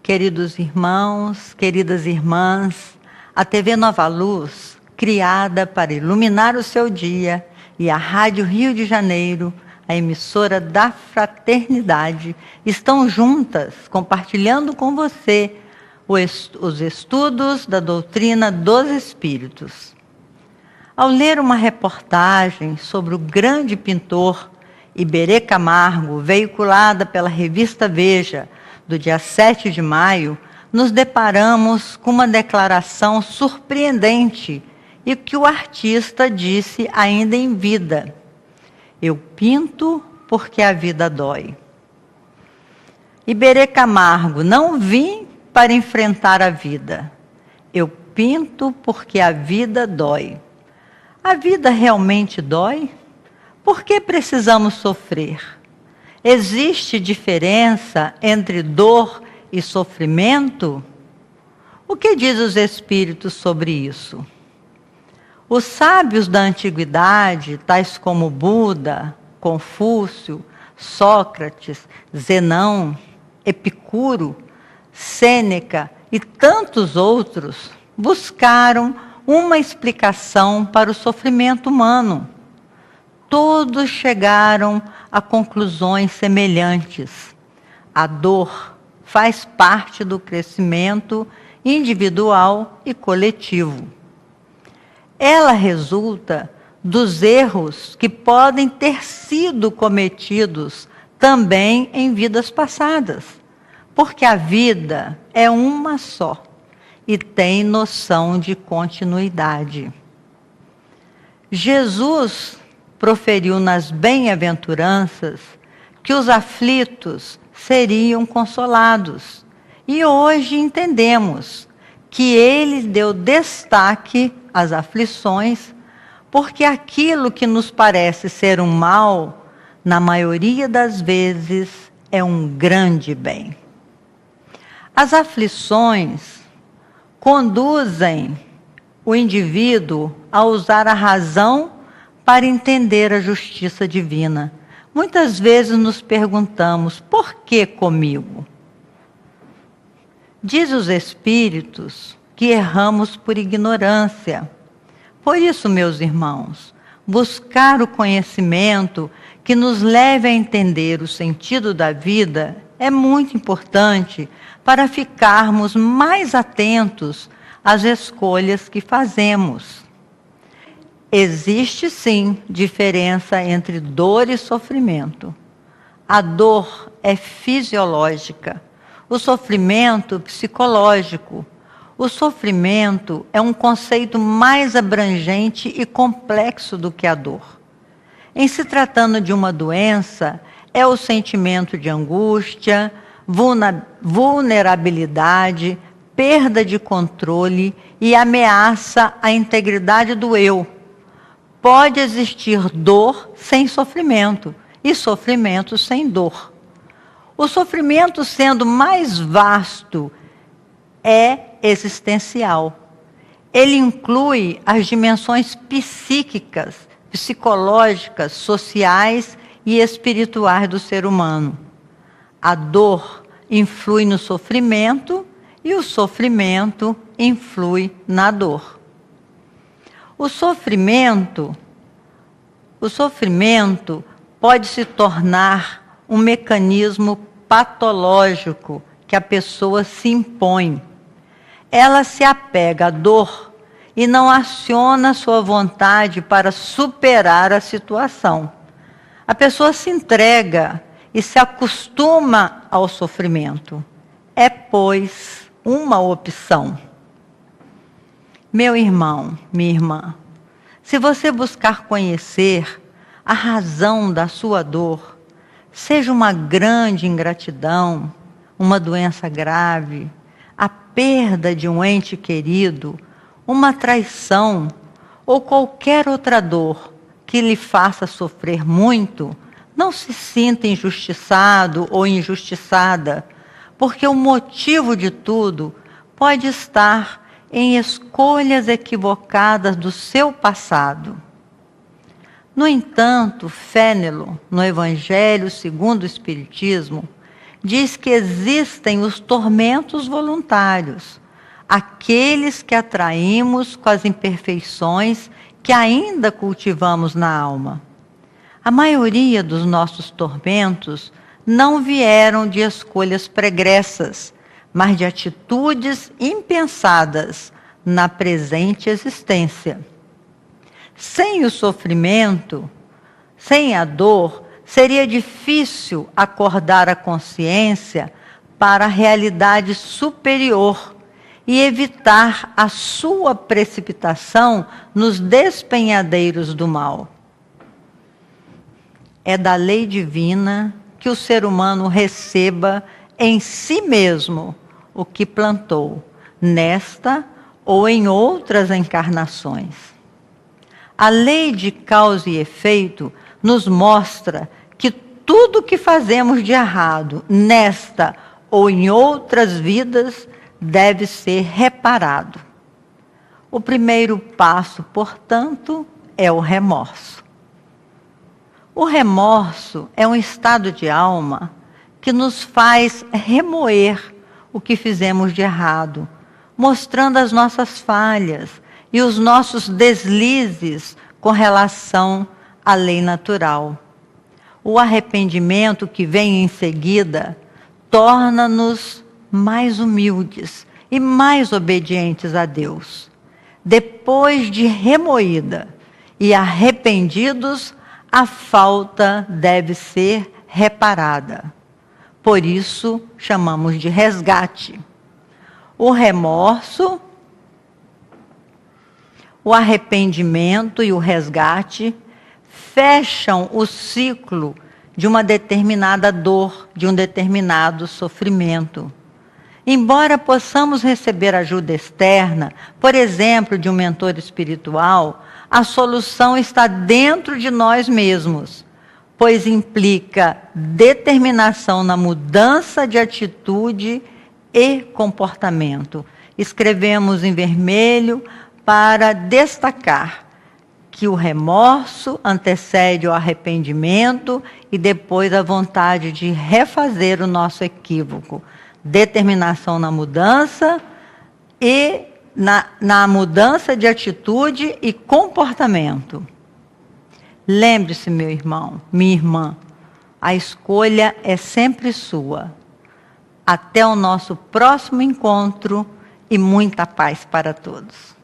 Queridos irmãos, queridas irmãs, a TV Nova Luz, criada para iluminar o seu dia, e a Rádio Rio de Janeiro, a emissora da fraternidade, estão juntas, compartilhando com você os estudos da doutrina dos Espíritos. Ao ler uma reportagem sobre o grande pintor Iberê Camargo, veiculada pela revista Veja, do dia 7 de maio, nos deparamos com uma declaração surpreendente e que o artista disse ainda em vida: eu pinto porque a vida dói. Iberê Camargo: não vim para enfrentar a vida. Eu pinto porque a vida dói. A vida realmente dói? Por que precisamos sofrer? Existe diferença entre dor e sofrimento? O que diz os Espíritos sobre isso? Os sábios da antiguidade, tais como Buda, Confúcio, Sócrates, Zenão, Epicuro, Sêneca e tantos outros, buscaram uma explicação para o sofrimento humano. Todos chegaram a conclusões semelhantes. A dor faz parte do crescimento individual e coletivo. Ela resulta dos erros que podem ter sido cometidos também em vidas passadas, porque a vida é uma só e tem noção de continuidade. Jesus proferiu nas bem-aventuranças que os aflitos seriam consolados. E hoje entendemos que ele deu destaque às aflições, porque aquilo que nos parece ser um mal, na maioria das vezes, é um grande bem. As aflições conduzem o indivíduo a usar a razão para entender a justiça divina. Muitas vezes nos perguntamos: por que comigo? Diz os Espíritos que erramos por ignorância. Por isso, meus irmãos, buscar o conhecimento que nos leve a entender o sentido da vida é muito importante para ficarmos mais atentos às escolhas que fazemos. Existe sim diferença entre dor e sofrimento. A dor é fisiológica, o sofrimento psicológico. O sofrimento é um conceito mais abrangente e complexo do que a dor. Em se tratando de uma doença, é o sentimento de angústia, vulnerabilidade, perda de controle e ameaça à integridade do eu. Pode existir dor sem sofrimento e sofrimento sem dor. O sofrimento, sendo mais vasto, é existencial. Ele inclui as dimensões psíquicas, psicológicas, sociais e espirituais do ser humano. A dor influi no sofrimento e o sofrimento influi na dor. O sofrimento pode se tornar um mecanismo patológico que a pessoa se impõe. Ela se apega à dor e não aciona sua vontade para superar a situação. A pessoa se entrega e se acostuma ao sofrimento. É, pois, uma opção. Meu irmão, minha irmã, se você buscar conhecer a razão da sua dor, seja uma grande ingratidão, uma doença grave, a perda de um ente querido, uma traição ou qualquer outra dor que lhe faça sofrer muito, não se sinta injustiçado ou injustiçada, porque o motivo de tudo pode estar em escolhas equivocadas do seu passado. No entanto, Fénelon, no Evangelho segundo o Espiritismo, diz que existem os tormentos voluntários, aqueles que atraímos com as imperfeições que ainda cultivamos na alma. A maioria dos nossos tormentos não vieram de escolhas pregressas, mas de atitudes impensadas na presente existência. Sem o sofrimento, sem a dor, seria difícil acordar a consciência para a realidade superior e evitar a sua precipitação nos despenhadeiros do mal. É da lei divina que o ser humano receba em si mesmo o que plantou, nesta ou em outras encarnações. A lei de causa e efeito nos mostra que tudo que fazemos de errado, nesta ou em outras vidas, deve ser reparado. O primeiro passo, portanto, é o remorso. O remorso é um estado de alma que nos faz remoer o que fizemos de errado, mostrando as nossas falhas e os nossos deslizes com relação à lei natural. O arrependimento que vem em seguida torna-nos mais humildes e mais obedientes a Deus. Depois de remoída e arrependidos, a falta deve ser reparada. Por isso, chamamos de resgate. O remorso, o arrependimento e o resgate fecham o ciclo de uma determinada dor, de um determinado sofrimento. Embora possamos receber ajuda externa, por exemplo, de um mentor espiritual, a solução está dentro de nós mesmos, pois implica determinação na mudança de atitude e comportamento. Escrevemos em vermelho para destacar que o remorso antecede o arrependimento e depois a vontade de refazer o nosso equívoco. Determinação na mudança e na mudança de atitude e comportamento. Lembre-se, meu irmão, minha irmã, a escolha é sempre sua. Até o nosso próximo encontro e muita paz para todos.